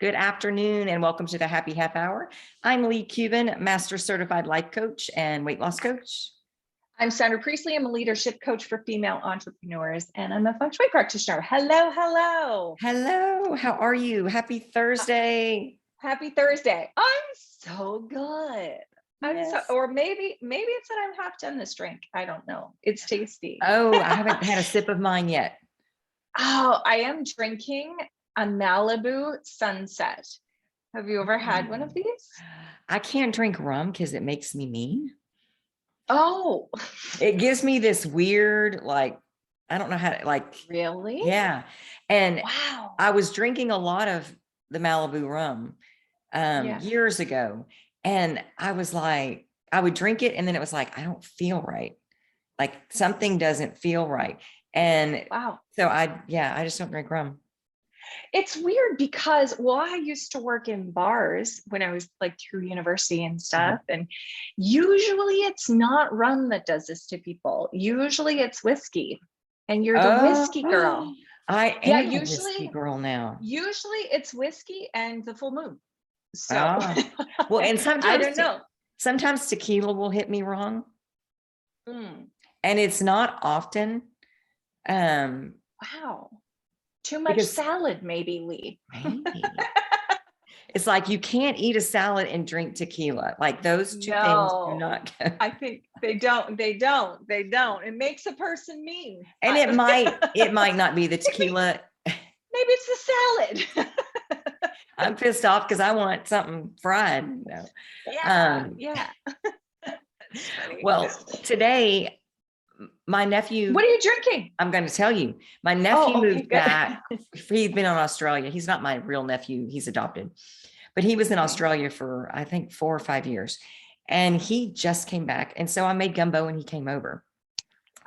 Good afternoon and welcome to the Happy Half Hour. I'm Lee Cuban, Master Certified Life Coach and Weight Loss Coach. I'm Sandra Priestley. I'm a leadership coach for female entrepreneurs, and I'm a feng shui practitioner. Hello, hello. Hello, how are you? Happy Thursday. Happy Thursday. I'm so good. Yes. Or maybe it's that I'm half done this drink. I don't know. It's tasty. Oh, I haven't had a sip of mine yet. Oh, I am drinking a Malibu Sunset. Have you ever had one of these? I can't drink rum because it makes me mean. Oh, It gives me this weird, like, I don't know how to, like, really? yeah. And Wow. I was drinking a lot of the Malibu rum years ago. And I was like, I would drink it and then it was like, I don't feel right. Like something doesn't feel right. And Wow. so I just don't drink rum. It's weird because, I used to work in bars when I was like through university and stuff. And usually it's not rum that does this to people. Usually it's whiskey, and you're the whiskey girl. I am a whiskey girl now. Usually it's whiskey and the full moon. So, well, and sometimes I don't know. Sometimes tequila will hit me wrong. And it's not often. Wow. Too much salad, maybe, Lee. Maybe. It's like you can't eat a salad and drink tequila. Like those two things do not go. I think they don't. It makes a person mean. And it might not be the tequila. Maybe it's the salad. I'm pissed off because I want something fried. Yeah. Well, today my nephew. What are you drinking? I'm going to tell you. My nephew moved back. He'd been on Australia. He's not my real nephew. He's adopted. But he was in Australia for, I think, 4 or 5 years. And he just came back. And so I made gumbo and he came over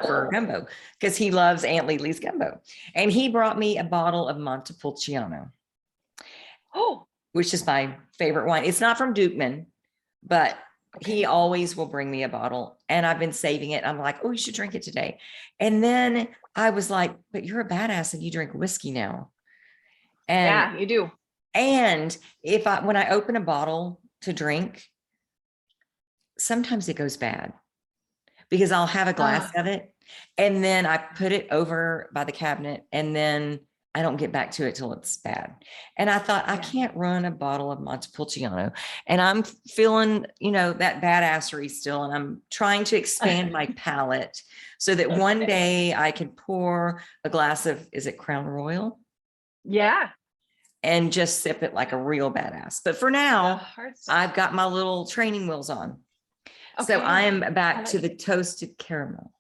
for gumbo because he loves Aunt Lily's gumbo. And he brought me a bottle of Montepulciano. Which is my favorite wine. It's not from Dukeman, but he always will bring me a bottle, and I've been saving it. I'm like, oh, you should drink it today. And then I was like, but you're a badass and you drink whiskey now. And yeah, you do. And when I open a bottle to drink, sometimes it goes bad because I'll have a glass of it and then I put it over by the cabinet and then I don't get back to it till it's bad. And I thought, I can't run a bottle of Montepulciano. And I'm feeling, that badassery still. And I'm trying to expand my palate so that one day I can pour a glass of, is it Crown Royal? Yeah. And just sip it like a real badass. But for now, I've got my little training wheels on. Okay. So I am back to the toasted caramel.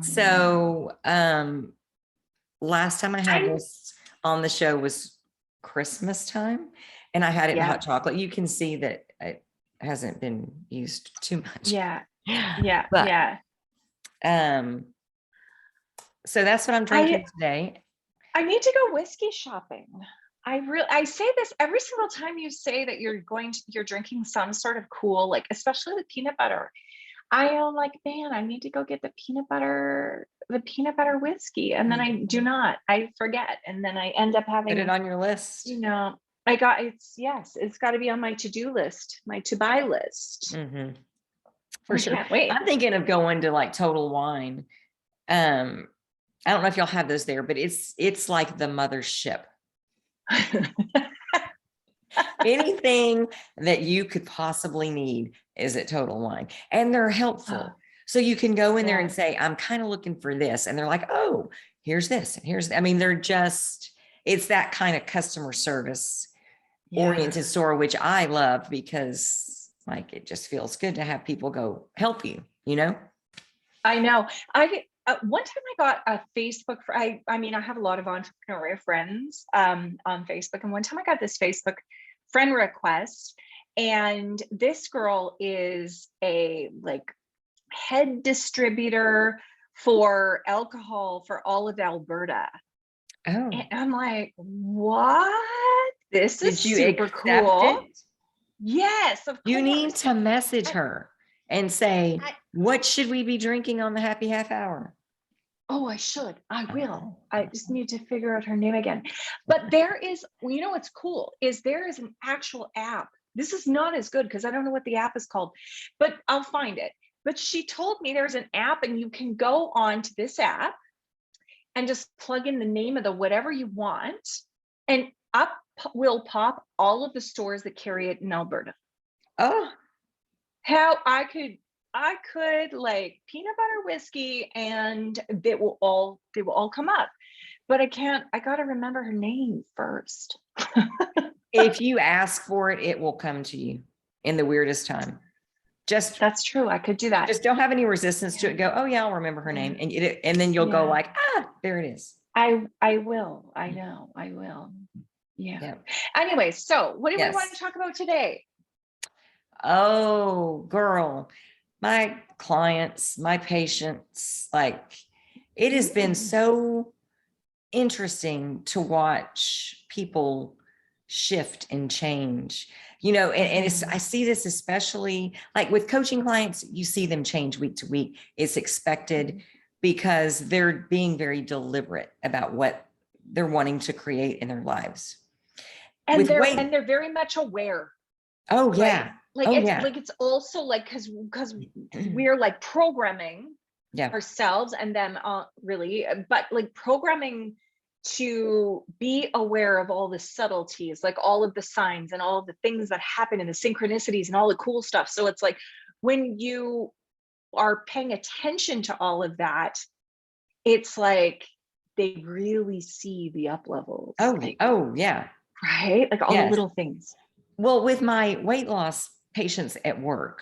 So, last time I had this on the show was Christmas time, and I had it in hot chocolate. You can see that it hasn't been used too much. Yeah. So that's what I'm drinking today. I need to go whiskey shopping. I say this every single time you say that you're drinking some sort of cool, like especially with peanut butter. I am like, man, I need to go get the peanut butter whiskey. And then I forget. And then I end up having. Put it on your list. It's got to be on my to-do list, my to-buy list. For sure. Can't wait. I'm thinking of going to like Total Wine. I don't know if y'all have those there, but it's like the mothership. Anything that you could possibly need is at Total Wine, and they're helpful. So you can go in there and say, I'm kind of looking for this. And they're like, oh, here's this. And it's that kind of customer service oriented store, which I love because like, it just feels good to have people go help you, I know. One time I got a Facebook, I have a lot of entrepreneurial friends on Facebook. And one time I got this Facebook friend request, and this girl is a head distributor for alcohol for all of Alberta. And I'm like, what? This is super cool. Yes, of course. You need to message her and say, what should we be drinking on the Happy Half Hour? Oh, I should. I will. I just Oh. need to figure out her name again. But there is, well, you know what's cool is there is an actual app. This is not as good because I don't know what the app is called, but I'll find it. But she told me there's an app and you can go on to this app and just plug in the name of the whatever you want, and up will pop all of the stores that carry it in Alberta. Oh, How I could like peanut butter whiskey and they will all come up. But I gotta remember her name first. if you ask for it, it will come to you in the weirdest time. Just That's true. I could do that. don't have any resistance to it. Go, oh yeah, I'll remember her name. And then you'll go Yeah. like, there it is. I will. I know. I will. Yeah. Yeah. Anyway, so what do we want Yes. to talk about today? Oh, girl, my clients, my patients, like it has been so interesting to watch people shift and change, and I see this especially like with coaching clients, you see them change week to week. It's expected because they're being very deliberate about what they're wanting to create in their lives. And With weight, they're very much aware. oh Right. yeah, Like oh it's yeah, like it's also like because we're like programming yeah, ourselves and them really, but like programming to be aware of all the subtleties, like all of the signs and all of the things that happen and the synchronicities and all the cool stuff. So it's like when you are paying attention to all of that, it's like they really see the up levels, like, oh yeah, right? Like all the yes. little things. Well, with my weight loss patients at work,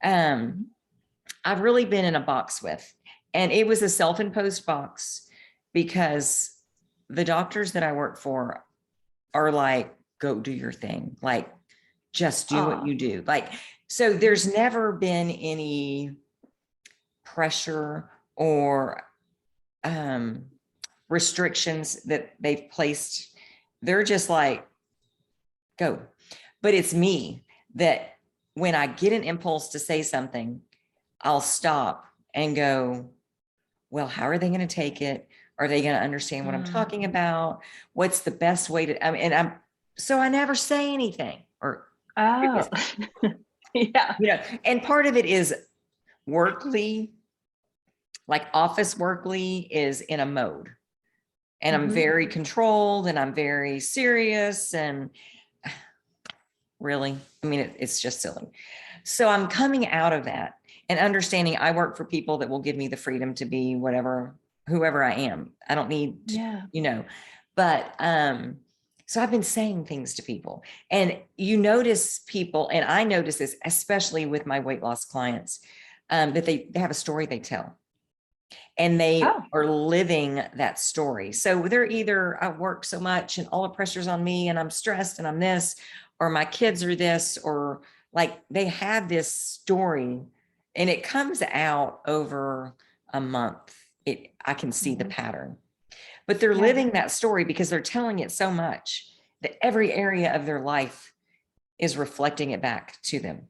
I've really been in a box with, and it was a self-imposed box because the doctors that I work for are like, go do your thing. Like, just do what Ah, you do. Like, so there's never been any pressure or restrictions that they've placed. They're just like, go. But it's me that when I get an impulse to say something, I'll stop and go, well, how are they going to take it? Are they going to understand what I'm talking about? What's the best way to, I mean, so I never say anything or, oh, yeah. and part of it is workly, like office workly is in a mode, and I'm Mhm. very controlled and I'm very serious and really, I mean, it's just silly. So I'm coming out of that and understanding I work for people that will give me the freedom to be whoever I am. I don't need to, Yeah. but so I've been saying things to people, and you notice people, and I notice this especially with my weight loss clients, that they have a story they tell, and they Oh, are living that story. So they're either, I work so much and all the pressure's on me and I'm stressed and I'm this, or my kids are this, or like they have this story and it comes out over a month. I can see the mhm. pattern, but they're Yeah. living that story because they're telling it so much that every area of their life is reflecting it back to them.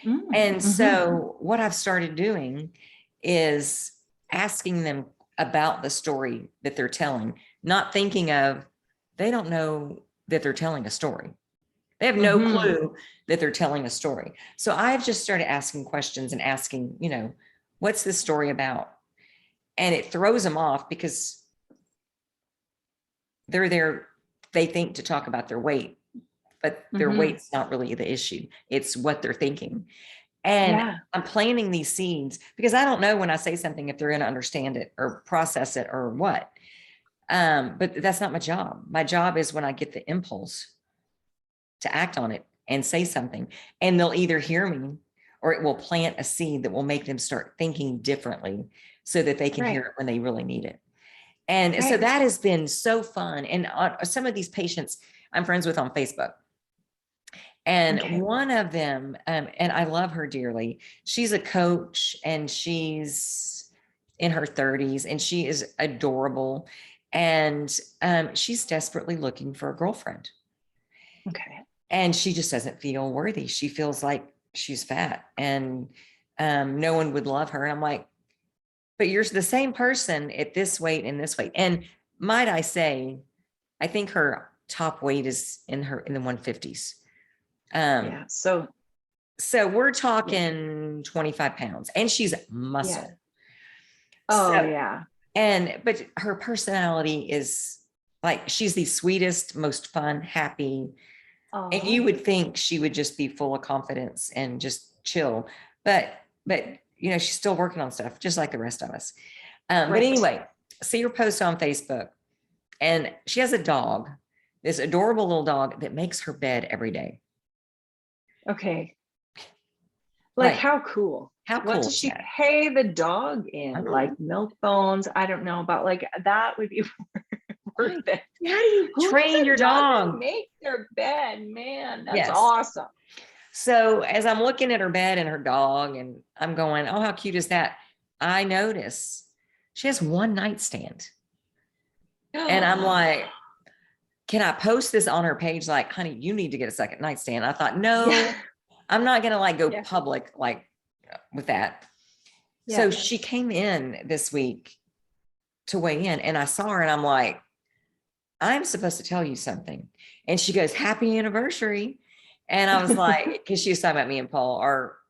And Mhm. so what I've started doing is asking them about the story that they're telling, not thinking of, they don't know that they're telling a story. They have no Mhm. clue that they're telling a story. So I've just started asking questions and asking, what's this story about? And it throws them off because they're there, they think to talk about their weight, but their Mhm. weight's not really the issue. It's what they're thinking. And Yeah. I'm planting these seeds because I don't know when I say something if they're going to understand it or process it or what. But that's not my job. My job is when I get the impulse to act on it and say something, and they'll either hear me or it will plant a seed that will make them start thinking differently so that they can hear Right. it when they really need it. And so Right. that has been so fun. And some of these patients I'm friends with on Facebook. And Okay. one of them, and I love her dearly, she's a coach and she's in her 30s and she is adorable. And she's desperately looking for a girlfriend. Okay. And she just doesn't feel worthy. She feels like she's fat and no one would love her. And I'm like, but you're the same person at this weight and this weight. And might I say, I think her top weight is in the 150s. Yeah. So So we're yeah. talking 25 pounds, and she's muscle. Yeah. Oh So, yeah. but her personality is like, she's the sweetest, most fun, happy. And you Oh, would think she would just be full of confidence and just chill. But she's still working on stuff, just like the rest of us. But right. anyway, see her post on Facebook, and she has a dog, this adorable little dog that makes her bed every day. Okay. Like, how cool. How What cool does is she that? pay the dog in? Uh-huh. Like milk bones? I don't know, but like that would be worth it. How do you Who train does your a dog dog? to make their bed? Man, that's Yes. awesome. So as I'm looking at her bed and her dog, and I'm going, oh, how cute is that? I notice she has one nightstand. And I'm like, can I post this on her page? Like, honey, you need to get a second nightstand. I thought, no, Yeah. I'm not going to like go Yeah. public like with that. Yeah. So she came in this week to weigh in, and I saw her, and I'm like, I'm supposed to tell you something. And she goes, happy anniversary. And I was like, because she was talking about me and Paul,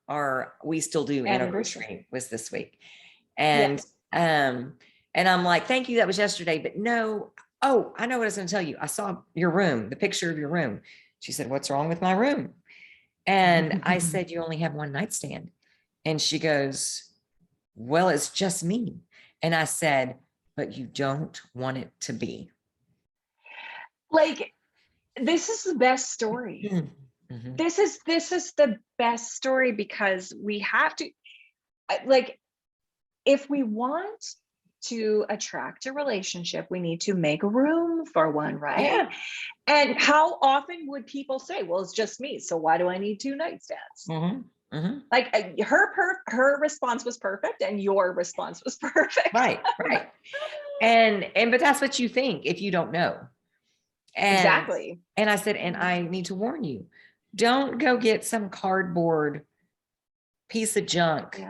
our we still do anniversary was this week. And and I'm like, thank you, that was yesterday, but no. Oh, I know what I was going to tell you. I saw your room, the picture of your room. She said, what's wrong with my room? And I said, you only have one nightstand. And she goes, well, it's just me. And I said, but you don't want it to be. Like, this is the best story. Mm-hmm. This is the best story, because we have to, like, if we want to attract a relationship, we need to make room for one, right? Yeah. And how often would people say, well, it's just me, so why do I need two nightstands? Mm-hmm. Mm-hmm. Like, her response was perfect, and your response was perfect. Right. And but that's what you think if you don't know. And, exactly. And I said, and I need to warn you, don't go get some cardboard piece of junk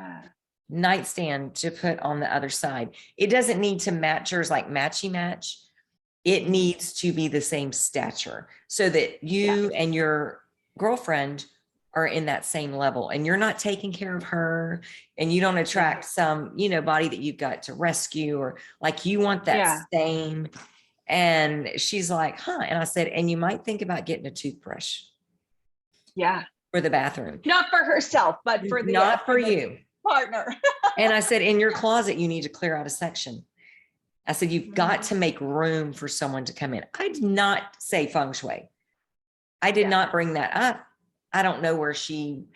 nightstand to put on the other side. It doesn't need to match yours, like matchy match. It needs to be the same stature so that you and your girlfriend are in that same level, and you're not taking care of her, and you don't attract some, body that you've got to rescue, or like you want that same. And she's like, huh. And I said, and you might think about getting a toothbrush. Yeah. For the bathroom. Not for herself, but for the not for you. Partner. And I said, in your closet, you need to clear out a section. I said, you've got to make room for someone to come in. I did not say feng shui. I did not bring that up. I don't know where she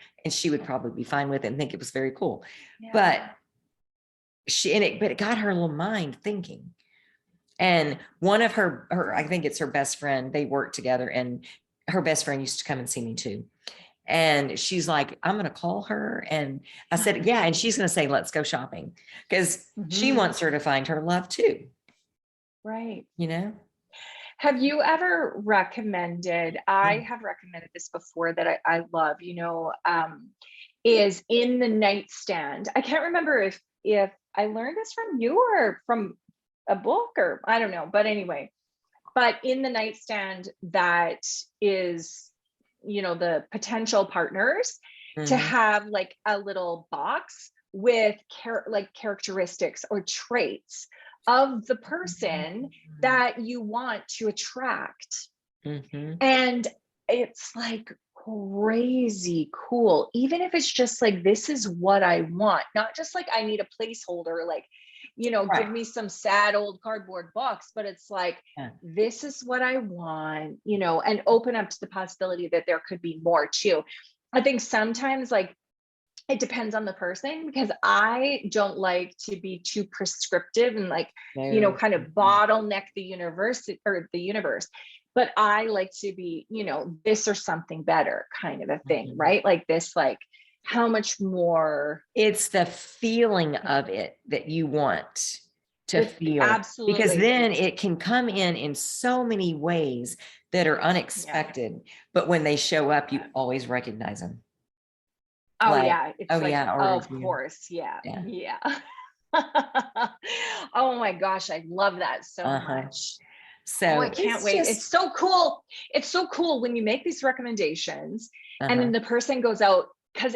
would probably be fine with it and think it was very cool. But it got her little mind thinking. And one of her, I think it's her best friend, they work together, and her best friend used to come and see me too. And she's like, I'm going to call her. And I said, yeah. And she's going to say, let's go shopping, because she wants her to find her love too. Right. Have you ever recommended, I have recommended this before that I love, is in the nightstand. I can't remember if I learned this from you or from a book, or I don't know, but anyway, but in the nightstand, that is, the potential partners to have like a little box with characteristics or traits of the person that you want to attract. And it's like crazy cool, even if it's just like, this is what I want, not just like I need a placeholder, like, give me some sad old cardboard box, but it's like, this is what I want, and open up to the possibility that there could be more too. I think sometimes, like, it depends on the person, because I don't like to be too prescriptive and like, kind of bottleneck the universe, but I like to be, this or something better kind of a thing, right? Like this, like, how much more? It's the feeling of it that you want to feel. Absolutely. Because then it can come in so many ways that are unexpected, but when they show up, you always recognize them. Oh, like, yeah. It's of course. Yeah. Oh my gosh, I love that so Uh-huh. much. Oh, I So can't it's wait. just, It's so cool. It's so cool when you make these recommendations and uh-huh. then the person goes out, because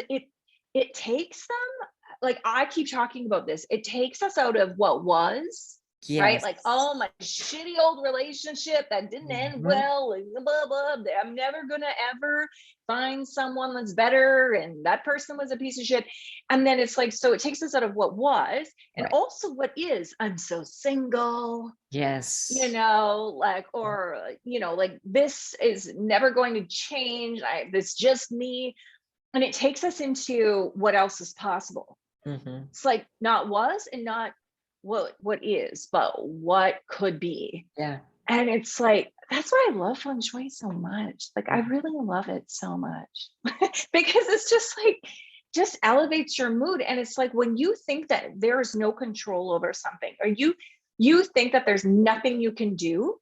it takes them, like I keep talking about this, it takes us out of what was, right? Yes. Like, oh, my shitty old relationship that didn't end Mhm. well, and blah, blah, blah. I'm never gonna ever find someone that's better, and that person was a piece of shit. And then it's like, so it takes us out of what was and Right. also what is. I'm so single, Yes. like, or like, this is never going to change, this just me. And it takes us into what else is possible. Hmm. It's like, not was and not what is, but what could be. Yeah. And it's like, that's why I love feng shui so much. Like, I Mhm. really love it so much. Because it's just like, just elevates your mood. And it's like, when you think that there is no control over something, or you think that there's nothing you can do,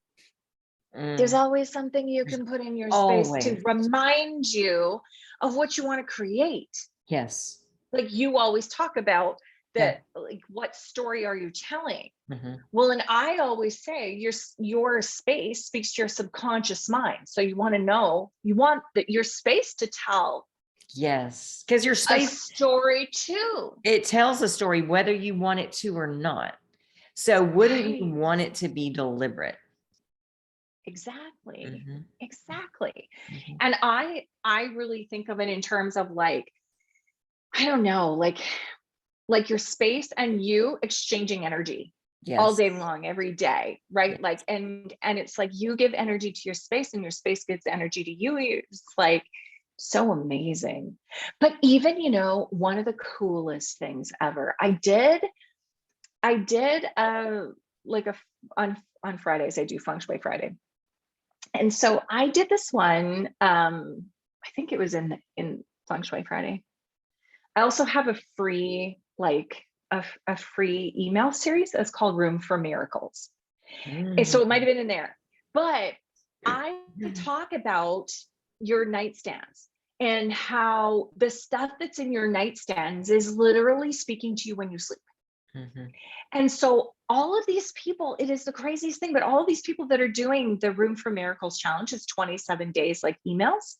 there's Mm. always something you can put in your space to Always. remind you of what you want to create. Yes. Like, you always talk about Yeah. that, like, what story are you telling? Hmm. Well, and I always say your space speaks to your subconscious mind. So you want to know, you want that your space to tell Yes. Because your a space, story too. it tells a story whether you want it to or not. So wouldn't you Right. want it to be deliberate? Exactly. Hmm. Exactly. Hmm. And I really think of it in terms of, like, I don't know, like your space and you exchanging energy all Yes. day long, every day, right? Yes. Like, and it's like, you give energy to your space and your space gives energy to you. It's like so amazing. But even, one of the coolest things ever, I did like a on Fridays I do feng shui Friday. And so I did this one, I think it was in feng shui Friday. I also have a free, like, a free email series that's called Room for Miracles. And so it might Mhm. have been in there. But I talk about your nightstands and how the stuff that's in your nightstands is literally speaking to you when you sleep. Mhm. And so all of these people, it is the craziest thing, but all of these people that are doing the Room for Miracles challenge, is 27 days, like, emails.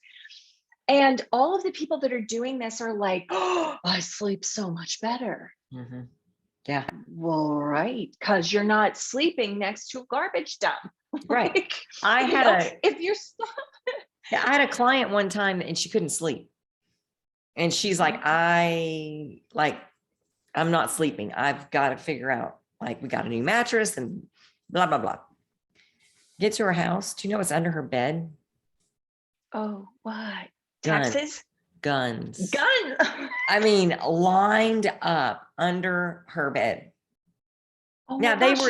And all of the people that are doing this are like, oh, I sleep so much better. Mhm. Yeah. Well, right, because you're not sleeping next to a garbage dump. Right. Like, I had a if you're stuck. yeah, I had a client one time and she couldn't sleep. And she's like, I'm not sleeping. I've got to figure out, like, we got a new mattress and blah, blah, blah. Get to her house. Do you know what's under her bed? Oh, what? Guns, Taxes? guns. Gun. I mean, lined up under her bed. Oh Now my gosh, just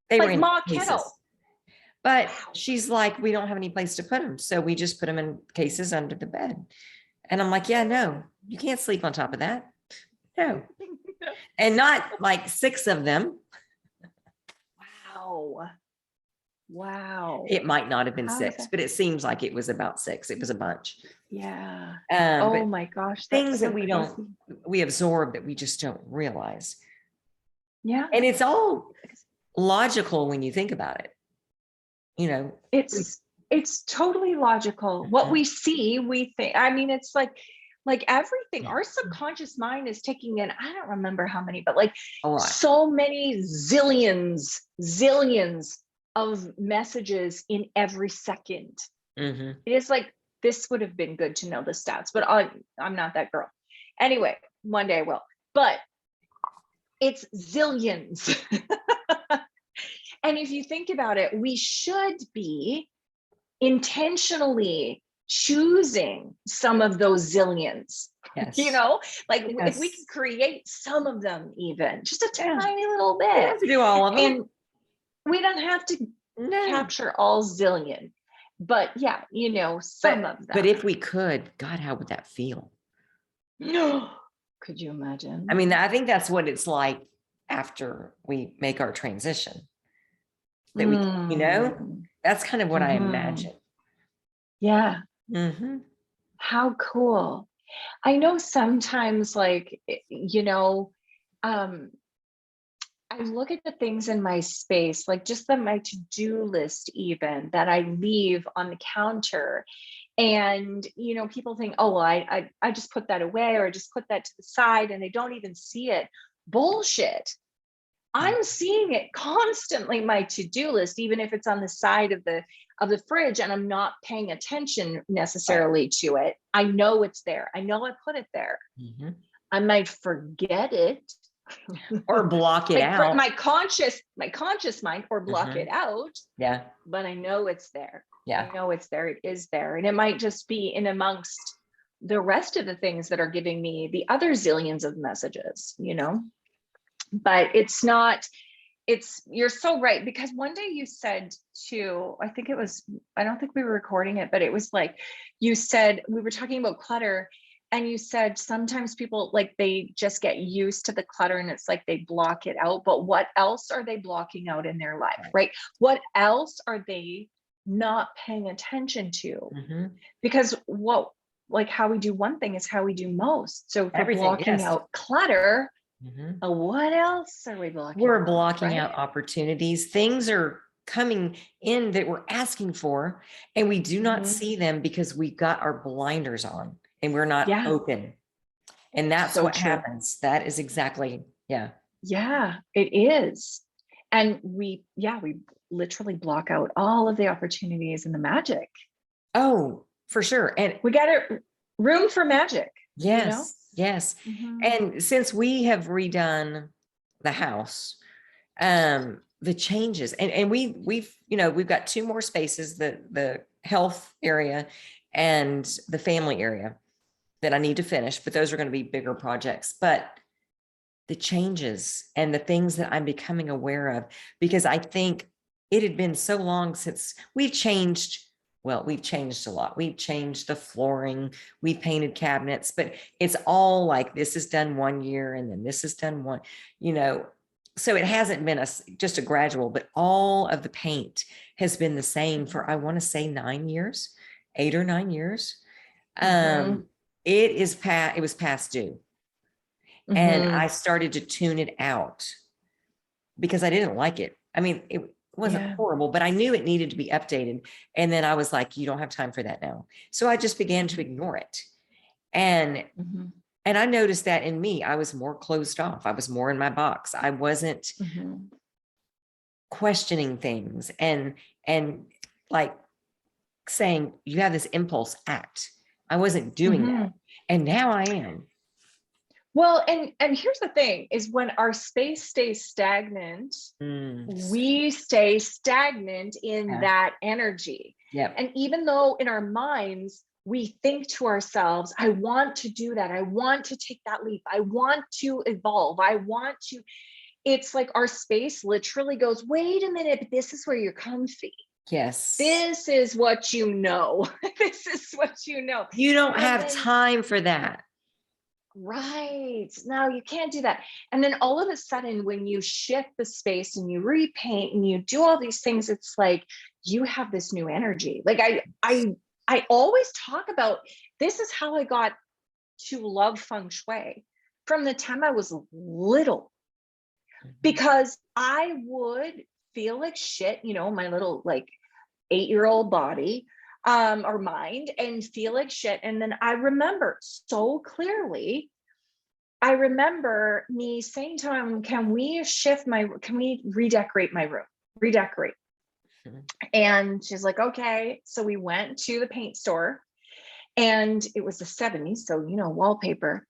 they were like in Ma cases, Kettle. but Wow. she's like, we don't have any place to put them. So we just put them in cases under the bed. And I'm like, yeah, no, you can't sleep on top of that. No. And not like six of them. Wow. Wow. It might not have been How is six, that? but it seems like it was about six. It was a bunch. Yeah. But Oh my gosh, that's things that so crazy. we absorb that we just don't realize. Yeah. And it's all logical when you think about it. You know, It's totally logical. What uh, we see, we think, I mean, it's like everything. Our subconscious mind is taking in, I don't remember how many, but like a lot. so many zillions of messages in every second. Hmm. It is like, this would have been good to know the stats, but I'm not that girl. Anyway, one day I will. But it's zillions. And if you think about it, we should be intentionally choosing some of those zillions, Yes. like, if we could Yes. create some of them, even just a Yeah. tiny little We don't bit, have to do all of them. and we don't have to No. capture all zillion, but yeah, some But of but them. if we could, God, how would that feel? Could you I imagine? mean, I think that's what it's like after we make our transition. That Mm. that's kind of what I Hmm. imagine. Yeah. Hmm. How cool. I know sometimes, like, um I look at the things in my space, like just my to-do list, even that I leave on the counter. And, people think, oh, well, I just put that away, or I just put that to the side, and they don't even see it. Bullshit. I'm seeing it constantly, my to-do list, even if it's on the side of the fridge and I'm not paying attention Right. necessarily to it. I know it's there. I know I put it there. Mhm. I might forget it. Or block it my out. my conscious mind, or block Mhm. it out, Yeah. but I know it's there. Yeah. I know it's there. It is there. And it might just be in amongst the rest of the things that are giving me the other zillions of messages, but it's not, you're so right. Because one day you said I think it was, I don't think we were recording it, but it was like, you said, we were talking about clutter, and you said sometimes people, like, they just get used to the clutter and it's like they block it out, but what else are they blocking out in their life, right? What else are they not paying attention to? Mhm. Because how we do one thing is how we do most. So if we're Everything. blocking Yes. out clutter, Mhm. what else are we blocking We're out, blocking right? out opportunities. Things are coming in that we're asking for, and we do not Mhm. see them because we got our blinders on and we're not Yeah, open. And that's so what true. happens. That is exactly, yeah. Yeah, it is. And we literally block out all of the opportunities and the magic. Oh, for sure. And We got room for magic, you know? yes, yes. Mhm. And since we have redone the house, the changes, and we've got two more spaces, the health area and the family area that I need to finish, but those are going to be bigger projects. But the changes and the things that I'm becoming aware of, because I think it had been so long since we've changed. Well, we've changed a lot. We've changed the flooring, we've painted cabinets, but it's all like this is done 1 year and then this is done one, you know. So it hasn't been just a gradual, but all of the paint has been the same for, I want to say 9 years, 8 or 9 years. Mhm. Um, it was past due. And I Mhm. started to tune it out because I didn't like it. I mean, it wasn't Yeah. horrible, but I knew it needed to be updated. And then I was like, you don't have time for that now. So I just began to ignore it. And Mhm. and I noticed that in me, I was more closed off. I was more in my box. I wasn't Mhm. questioning things and like saying, you have this impulse, act. I wasn't doing that. Mhm. And now I am. Well, and here's the thing is, when our space stays stagnant, Mm, we stay stagnant in yeah. that energy. Yep. And even though in our minds we think to ourselves, I want to do that, I want to take that leap, I want to evolve, I want to, it's like our space literally goes, wait a minute, but this is where you're comfy. Yes. This is what you know. This is what you know. You don't And have then, time for that. right, no, you can't do that. And then all of a sudden, when you shift the space and you repaint and you do all these things, it's like you have this new energy. Like I always talk about, this is how I got to love feng shui from the time I was little, Mhm. because I would feel like shit, my little like 8-year-old body, or mind, and feel like shit. And then I remember so clearly, I remember me saying to him, can we redecorate my room? Redecorate. Mhm. And she's like, okay. So we went to the paint store, and it was the 70s. So, wallpaper.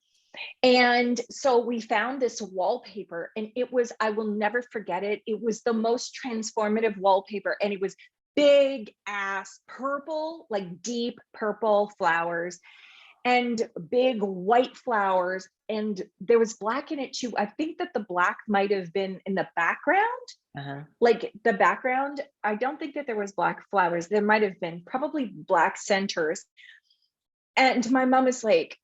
And so we found this wallpaper, and I will never forget it. It was the most transformative wallpaper. And it was big ass purple, like deep purple flowers, and big white flowers. And there was black in it too. I think that the black might have been in the background, Uh-huh. like the background. I don't think that there was black flowers. There might have been probably black centers. And my mom is like,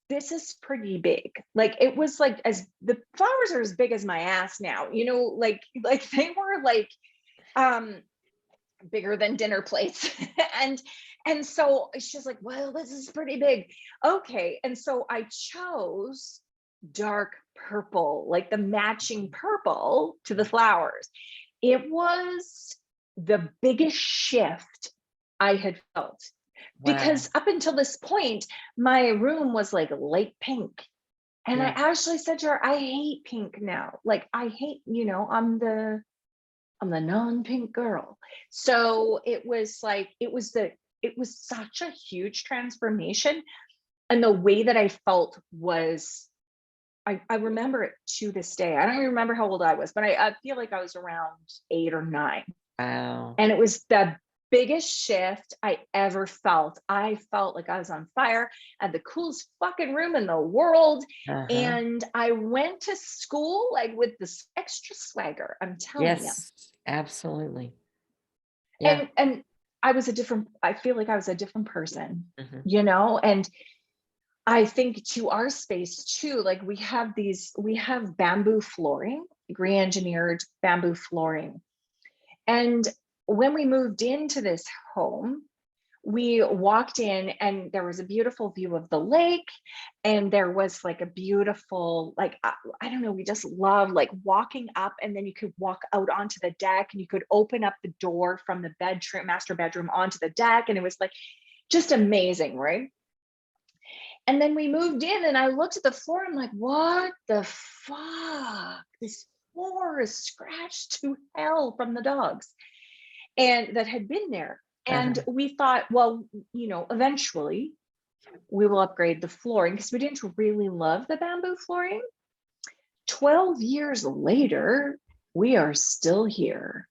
this is pretty big. Like, it was like, as the flowers are as big as my ass now, like they were like um bigger than dinner plates. and so she's like, well, this is pretty big. Okay. And so I chose dark purple, like the matching purple to the flowers. It was the biggest shift I had felt, Wow. because up until this point, my room was like light pink. And I Yeah. actually said to her, I hate pink now. Like I hate, I'm the non-pink girl. So it was like, it was such a huge transformation. And the way that I felt was, I remember it to this day. I don't even remember how old I was, but I feel like I was around 8 or 9. Wow. And it was the biggest shift I ever felt. I felt like I was on fire. I had the coolest fucking room in the world. Uh-huh. And I went to school like with this extra swagger, I'm telling you. Yes, absolutely. Yeah. And I feel like I was a different person, Mhm. and I think to our space too, like we have bamboo flooring, re-engineered bamboo flooring. And when we moved into this home, we walked in and there was a beautiful view of the lake, and there was like a beautiful, like, I don't know, we just love like walking up, and then you could walk out onto the deck and you could open up the door from the bedroom, master bedroom, onto the deck. And it was like just amazing, right? And then we moved in and I looked at the floor. I'm like, what the fuck? This floor is scratched to hell from the dogs and that had been there. And Uh-huh. we thought, well, eventually we will upgrade the flooring because we didn't really love the bamboo flooring. 12 years later, we are still here.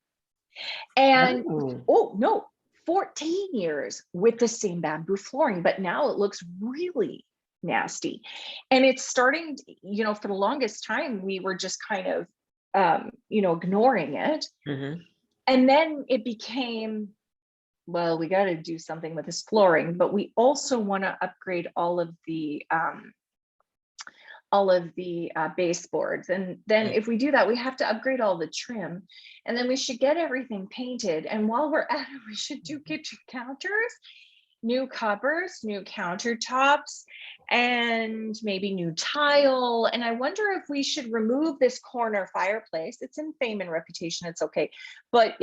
And Oh. oh, no, 14 years with the same bamboo flooring, but now it looks really nasty. And it's starting, for the longest time, we were just kind of, ignoring it. Mhm. And then it became, well, we got to do something with this flooring, but we also want to upgrade all of the baseboards. And then Mm. if we do that, we have to upgrade all the trim. And then we should get everything painted. And while we're at it, we should do kitchen counters, new cupboards, new countertops, and maybe new tile. And I wonder if we should remove this corner fireplace. It's in fame and reputation, it's okay, but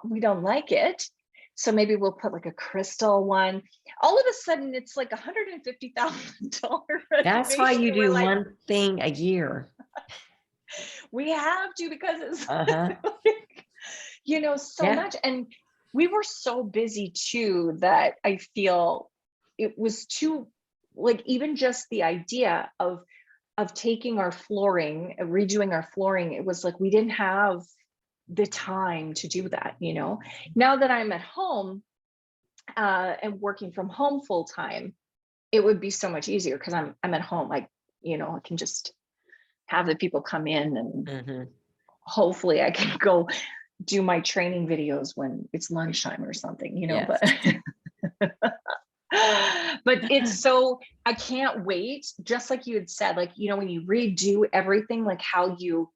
we don't like it. So maybe we'll put like a crystal one. All of a sudden, it's like $150,000 That's why renovation. you And we're do like, one thing a year. we have to, because Uh-huh. it's, so Yeah. much. And we were so busy too that I feel it was too, like, even just the idea of taking our flooring, redoing our flooring, it was like we didn't have the time to do that. Now that I'm at home and working from home full time, it would be so much easier because I'm at home. I can just have the people come in, and Mhm. hopefully I can go do my training videos when it's lunchtime or something, Yes. but but it's so, I can't wait. Just like you had said, like, when you redo everything, like how you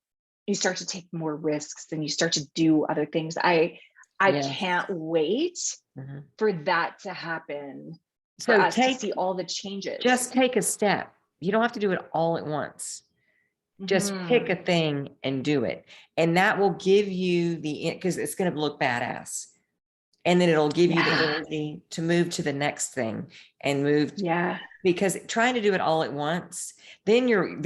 start to take more risks and you start to do other things. I Yes. can't wait Mhm. for that to happen, for So us to see all the changes. just take a step. You don't have to do it all at once. Just pick a Mhm. thing and do it. And that will give you because it's going to look badass. And then it'll give you the Yeah. energy to move to the next thing and move, Yeah. because trying to do it all at once, then you're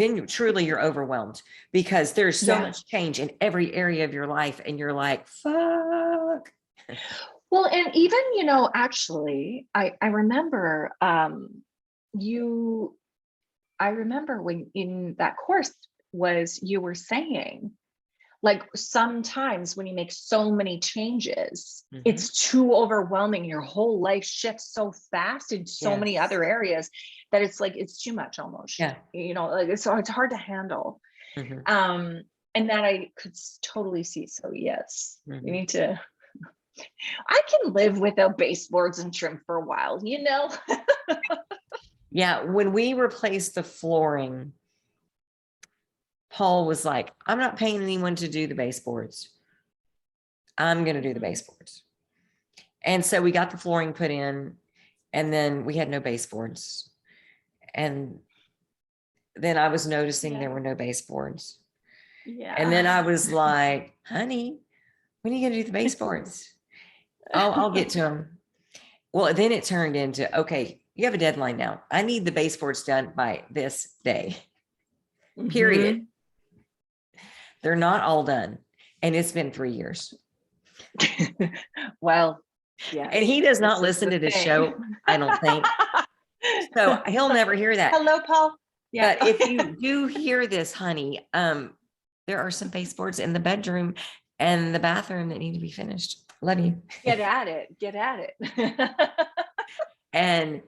overwhelmed, because there's so Yeah. much change in every area of your life. And you're like, fuck. Well, and even, actually, I remember you, I remember when in that course was you were saying, like, sometimes when you make so many changes, Mhm. it's too overwhelming. Your whole life shifts so fast in so many Yes. other areas that it's like, it's too much almost, Yeah. like it's hard to handle. Mhm. Um, and that I could totally see. So yes, you Mhm. need to, I can live without baseboards and trim for a while, Yeah. When we replaced the flooring, Paul was like, I'm not paying anyone to do the baseboards. I'm going to do the Mhm. baseboards. And so we got the flooring put in, and then we had no baseboards. And then I was noticing Yeah. there were no baseboards. Yeah. And then I was like, honey, when are you gonna do the baseboards? I'll get to them. Well, then it turned into, okay, you have a deadline now. I need the baseboards done by this day, period. They're not all done. And it's been 3 years. Well, yeah. And he does not This is listen the to this thing. show, I don't think. So he'll never hear that. Hello, Paul. Yeah. But if you do hear this, honey, there are some baseboards in the bedroom and the bathroom that need to be finished. Love you. Get at it. Get at it. And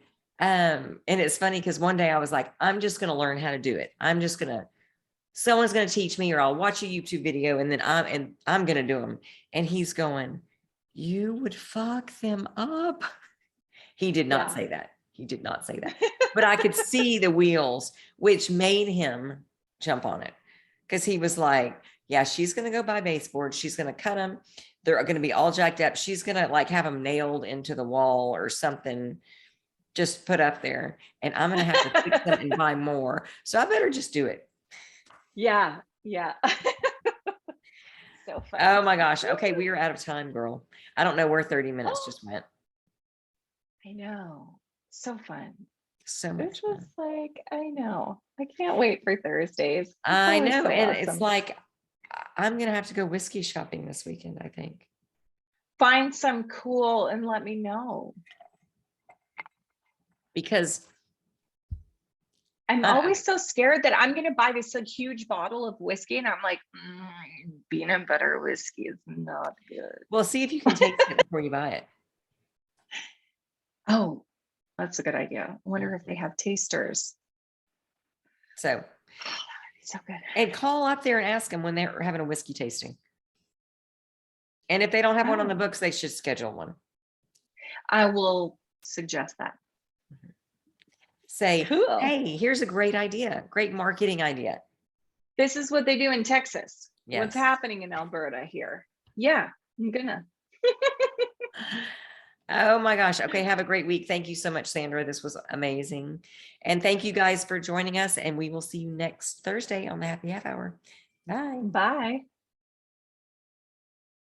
it's funny because one day I was like, I'm just gonna learn how to do it. Someone's gonna teach me, or I'll watch a YouTube video and then I'm gonna do them. And he's going, you would fuck them up. He did not say that. He did not say that. But I could see the wheels, which made him jump on it. Because he was like, yeah, she's going to go buy baseboards. She's going to cut them. They're going to be all jacked up. She's going to like have them nailed into the wall or something, just put up there. And I'm going to have to fix them and buy more. So I better just do it. Yeah. Yeah. So fun. Oh my gosh. Okay. We are out of time, girl. I don't know where 30 minutes just went. I know. So fun. So much It's just fun. like, I know. I can't wait for Thursdays. It's I always know. so And awesome. it's like, I'm going to have to go whiskey shopping this weekend, I think. Find some cool and let me know. Because I'm always so scared that I'm going to buy this like huge bottle of whiskey and I'm like, peanut butter whiskey is not good. well, see if you can taste it before you buy it. Oh, that's a good idea. I wonder if they have tasters. So, So good. and call up there and ask them when they're having a whiskey tasting. And if they don't have one on the books, they should schedule one. I will suggest that. Say, Cool. hey, here's a great idea, great marketing idea. This is what they do in Texas. Yes. What's happening in Alberta here? Yeah, I'm gonna. Oh my gosh. Okay. Have a great week. Thank you so much, Sandra. This was amazing. And thank you guys for joining us. And we will see you next Thursday on the Happy Half Hour. Bye. Bye.